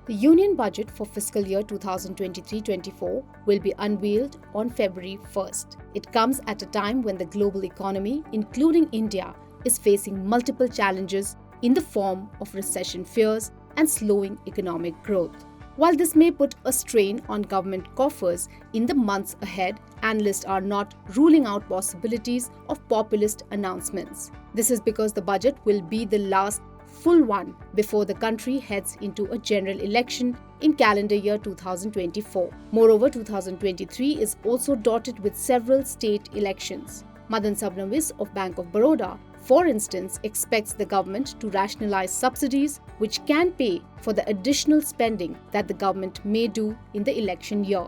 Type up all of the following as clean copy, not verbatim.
The Union Budget for fiscal year 2023-24 will be unveiled on February 1st. It comes at a time when the global economy, including India, is facing multiple challenges in the form of recession fears and slowing economic growth. While this may put a strain on government coffers in the months ahead, analysts are not ruling out possibilities of populist announcements. This is because the budget will be the last full one before the country heads into a general election in calendar year 2024. Moreover, 2023 is also dotted with several state elections. Madan Sabnawis of Bank of Baroda, for instance, expects the government to rationalize subsidies which can pay for the additional spending that the government may do in the election year.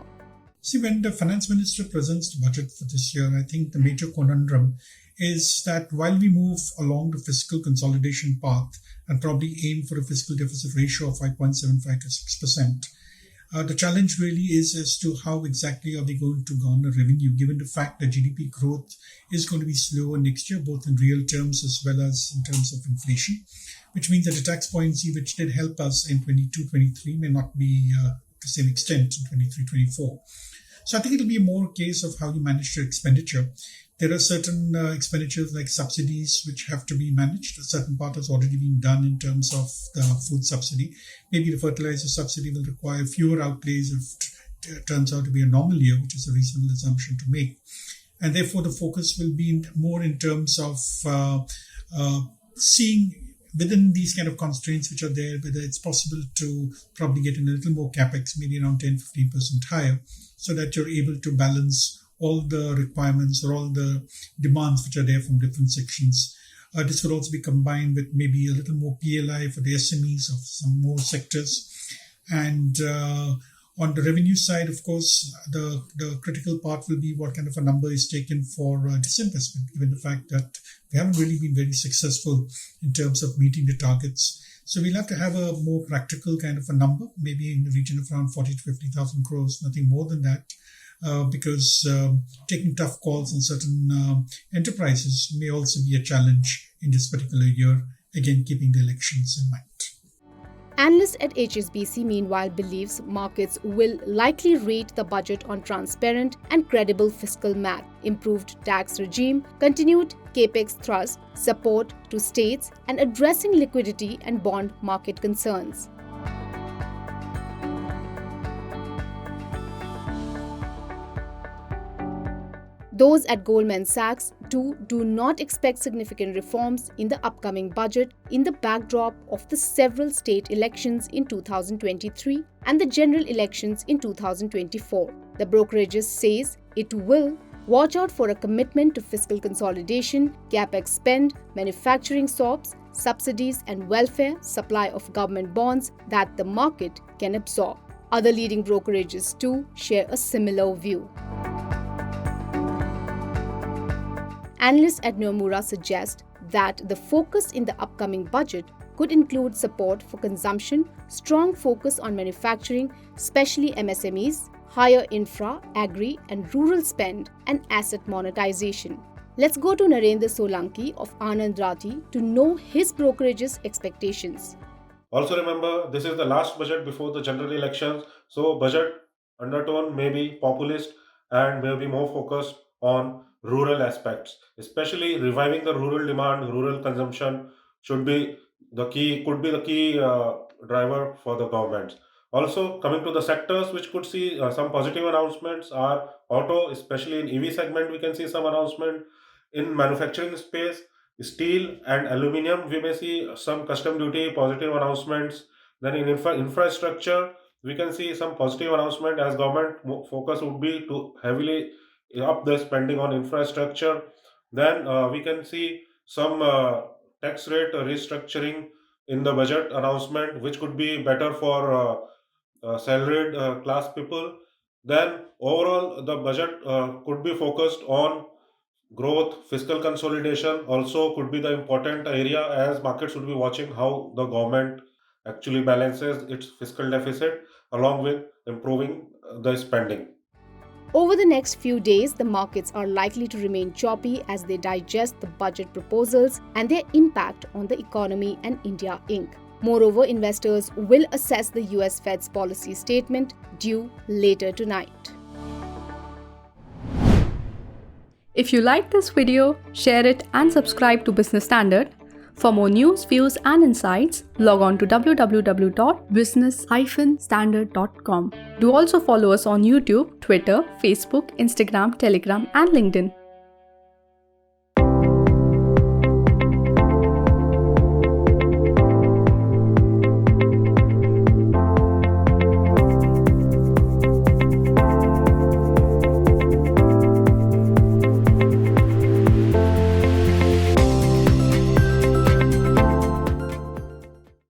See, when the finance minister presents the budget for this year, I think the major conundrum is that while we move along the fiscal consolidation path and probably aim for a fiscal deficit ratio of 5.75 to 6%, the challenge really is as to how exactly are they going to garner revenue, given the fact that GDP growth is going to be slower next year, both in real terms as well as in terms of inflation, which means that the tax policy which did help us in 22-23 may not be to the same extent in 23-24. So I think it'll be more a case of how you manage your expenditure. There are certain expenditures like subsidies which have to be managed. A certain part has already been done in terms of the food subsidy. Maybe the fertilizer subsidy will require fewer outlays if it turns out to be a normal year, which is a reasonable assumption to make. And therefore, the focus will be more in terms of seeing within these kind of constraints which are there, whether it's possible to probably get in a little more capex, maybe around 10-15% higher, so that you're able to balance all the requirements or all the demands which are there from different sections. This could also be combined with maybe a little more PLI for the SMEs of some more sectors. And on the revenue side, of course, the critical part will be what kind of a number is taken for disinvestment, given the fact that we haven't really been very successful in terms of meeting the targets. So we'll have to have a more practical kind of a number, maybe in the region of around 40 to 50,000 crores, nothing more than that. Because taking tough calls on certain enterprises may also be a challenge in this particular year, again keeping the elections in mind. Analysts at HSBC meanwhile believes markets will likely rate the budget on transparent and credible fiscal math, improved tax regime, continued capex thrust, support to states, and addressing liquidity and bond market concerns. Those at Goldman Sachs too do not expect significant reforms in the upcoming budget in the backdrop of the several state elections in 2023 and the general elections in 2024. The brokerages says it will watch out for a commitment to fiscal consolidation, capex spend, manufacturing SOPs, subsidies and welfare supply of government bonds that the market can absorb. Other leading brokerages too share a similar view. Analysts at Nomura suggest that the focus in the upcoming budget could include support for consumption, strong focus on manufacturing, especially MSMEs, higher infra, agri and rural spend, and asset monetization. Let's go to Narendra Solanki of Anand Rathi to know his brokerage's expectations. Also remember, this is the last budget before the general elections, so budget undertone may be populist and may be more focused on rural aspects, especially reviving the rural demand, rural consumption should be could be the key driver for the government. Also, coming to the sectors which could see some positive announcements are auto, especially in EV segment, we can see some announcement. In manufacturing space, steel and aluminium, we may see some custom duty positive announcements. Then in infrastructure, we can see some positive announcement as government focus would be to heavily up the spending on infrastructure. Then we can see some tax rate restructuring in the budget announcement, which could be better for salaried class people. Then overall, the budget could be focused on growth, fiscal consolidation also could be the important area as markets would be watching how the government actually balances its fiscal deficit along with improving the spending. Over the next few days, the markets are likely to remain choppy as they digest the budget proposals and their impact on the economy and India Inc. Moreover, investors will assess the US Fed's policy statement due later tonight. If you like this video, share it and subscribe to Business Standard. For more news, views and insights, log on to www.business-standard.com. Do also follow us on YouTube, Twitter, Facebook, Instagram, Telegram and LinkedIn.